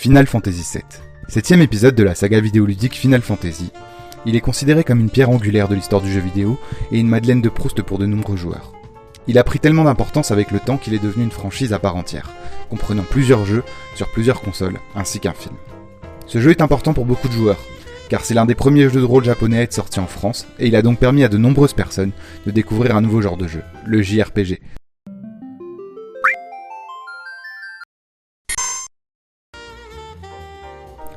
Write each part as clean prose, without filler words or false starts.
Final Fantasy VII. 7ème épisode de la saga vidéoludique Final Fantasy. Il est considéré comme une pierre angulaire de l'histoire du jeu vidéo et une Madeleine de Proust pour de nombreux joueurs. Il a pris tellement d'importance avec le temps qu'il est devenu une franchise à part entière, comprenant plusieurs jeux sur plusieurs consoles, ainsi qu'un film. Ce jeu est important pour beaucoup de joueurs, car c'est l'un des premiers jeux de rôle japonais à être sorti en France, et il a donc permis à de nombreuses personnes de découvrir un nouveau genre de jeu, le JRPG.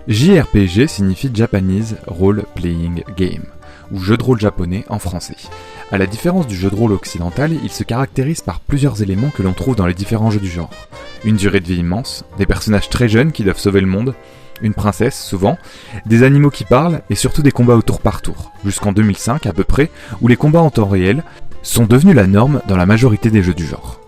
JRPG signifie Japanese Role Playing Game, ou jeu de rôle japonais en français. À la différence du jeu de rôle occidental, il se caractérise par plusieurs éléments que l'on trouve dans les différents jeux du genre. Une durée de vie immense, des personnages très jeunes qui doivent sauver le monde, une princesse souvent, des animaux qui parlent et surtout des combats au tour par tour, jusqu'en 2005 à peu près, où les combats en temps réel sont devenus la norme dans la majorité des jeux du genre.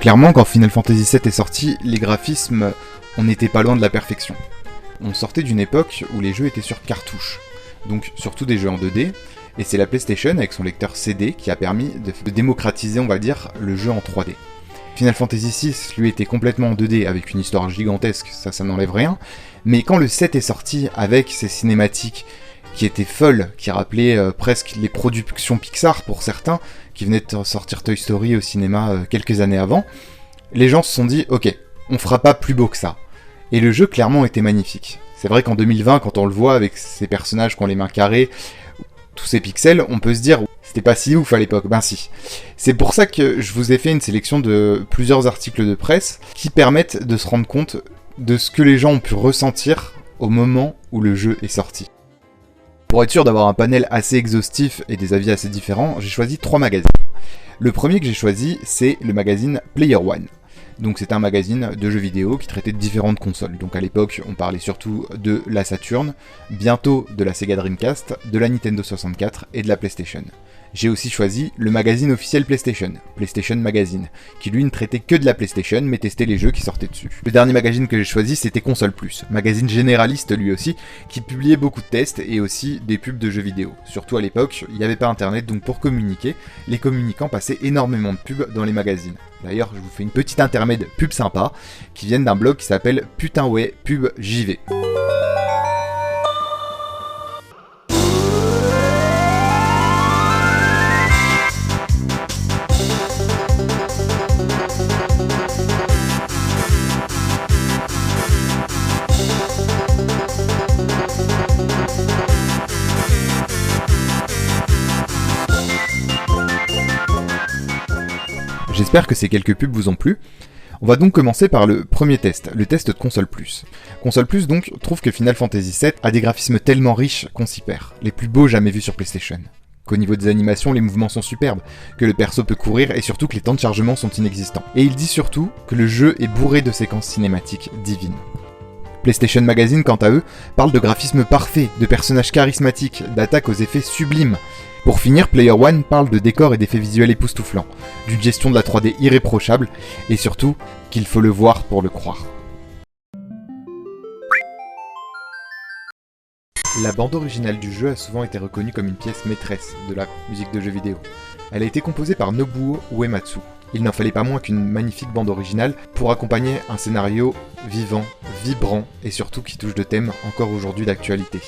Clairement, quand Final Fantasy VII est sorti, les graphismes, on n'était pas loin de la perfection. On sortait d'une époque où les jeux étaient sur cartouche, donc surtout des jeux en 2D, et c'est la PlayStation avec son lecteur CD qui a permis de démocratiser, on va dire, le jeu en 3D. Final Fantasy VI, lui, était complètement en 2D avec une histoire gigantesque, ça n'enlève rien, mais quand le 7 est sorti avec ses cinématiques qui étaient folles, qui rappelaient presque les productions Pixar pour certains, qui venaient de sortir Toy Story au cinéma quelques années avant, les gens se sont dit « Ok, on fera pas plus beau que ça ». Et le jeu clairement était magnifique. C'est vrai qu'en 2020, quand on le voit avec ces personnages qui ont les mains carrées, tous ces pixels, on peut se dire « C'était pas si ouf à l'époque ». Ben si. C'est pour ça que je vous ai fait une sélection de plusieurs articles de presse qui permettent de se rendre compte de ce que les gens ont pu ressentir au moment où le jeu est sorti. Pour être sûr d'avoir un panel assez exhaustif et des avis assez différents, j'ai choisi 3 magazines. Le premier que j'ai choisi, c'est le magazine Player One. Donc c'est un magazine de jeux vidéo qui traitait de différentes consoles. Donc à l'époque, on parlait surtout de la Saturn, bientôt de la Sega Dreamcast, de la Nintendo 64 et de la PlayStation. J'ai aussi choisi le magazine officiel PlayStation, PlayStation Magazine, qui lui ne traitait que de la PlayStation mais testait les jeux qui sortaient dessus. Le dernier magazine que j'ai choisi, c'était Console Plus, magazine généraliste lui aussi, qui publiait beaucoup de tests et aussi des pubs de jeux vidéo. Surtout à l'époque, il n'y avait pas internet, donc pour communiquer, les communicants passaient énormément de pubs dans les magazines. D'ailleurs, je vous fais une petite intermède pub sympa, qui viennent d'un blog qui s'appelle Putain ouais, pub JV. J'espère que ces quelques pubs vous ont plu. On va donc commencer par le premier test, le test de Console Plus. Console Plus donc trouve que Final Fantasy VII a des graphismes tellement riches qu'on s'y perd, les plus beaux jamais vus sur PlayStation. Qu'au niveau des animations, les mouvements sont superbes, que le perso peut courir et surtout que les temps de chargement sont inexistants. Et il dit surtout que le jeu est bourré de séquences cinématiques divines. PlayStation Magazine, quant à eux, parle de graphismes parfaits, de personnages charismatiques, d'attaques aux effets sublimes. Pour finir, Player One parle de décors et d'effets visuels époustouflants, d'une gestion de la 3D irréprochable, et surtout qu'il faut le voir pour le croire. La bande originale du jeu a souvent été reconnue comme une pièce maîtresse de la musique de jeux vidéo. Elle a été composée par Nobuo Uematsu. Il n'en fallait pas moins qu'une magnifique bande originale pour accompagner un scénario vivant, vibrant et surtout qui touche de thèmes encore aujourd'hui d'actualité,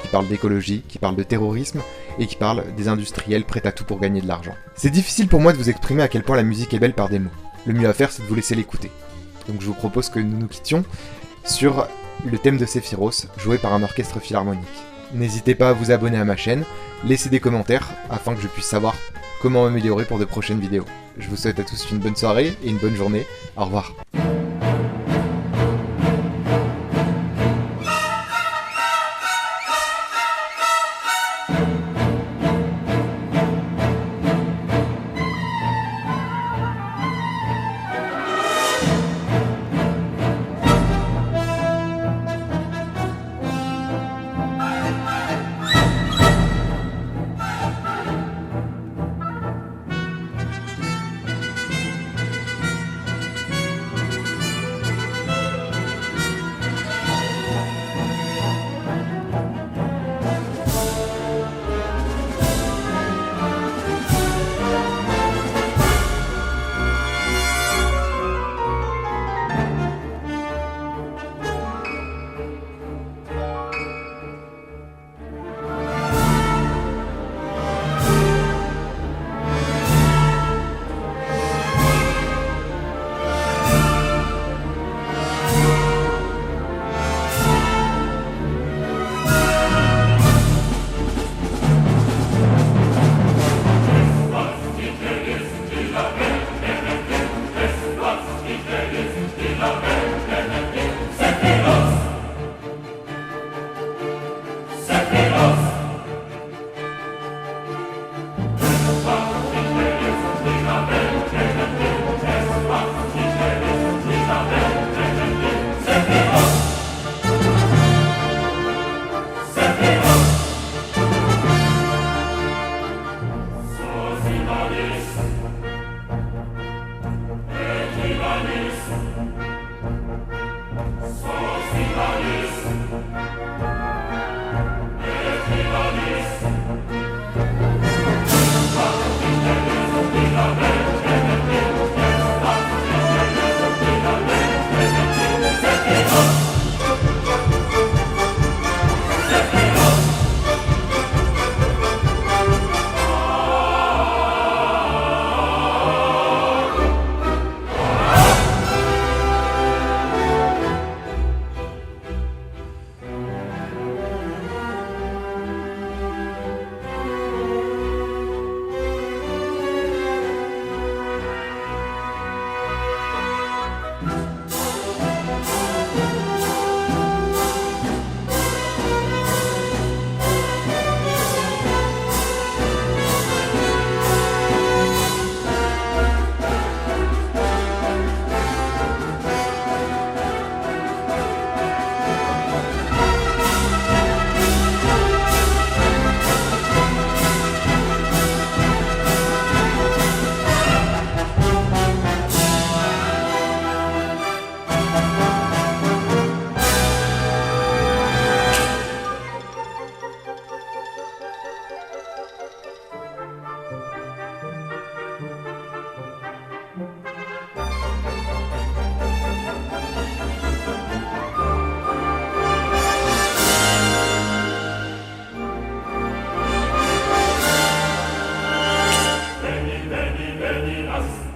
qui parle d'écologie, qui parle de terrorisme et qui parle des industriels prêts à tout pour gagner de l'argent. C'est difficile pour moi de vous exprimer à quel point la musique est belle par des mots. Le mieux à faire, c'est de vous laisser l'écouter. Donc je vous propose que nous nous quittions sur le thème de Sephiroth, joué par un orchestre philharmonique. N'hésitez pas à vous abonner à ma chaîne, laissez des commentaires afin que je puisse savoir comment m'améliorer pour de prochaines vidéos. Je vous souhaite à tous une bonne soirée et une bonne journée. Au revoir.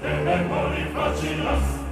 e Bonifacius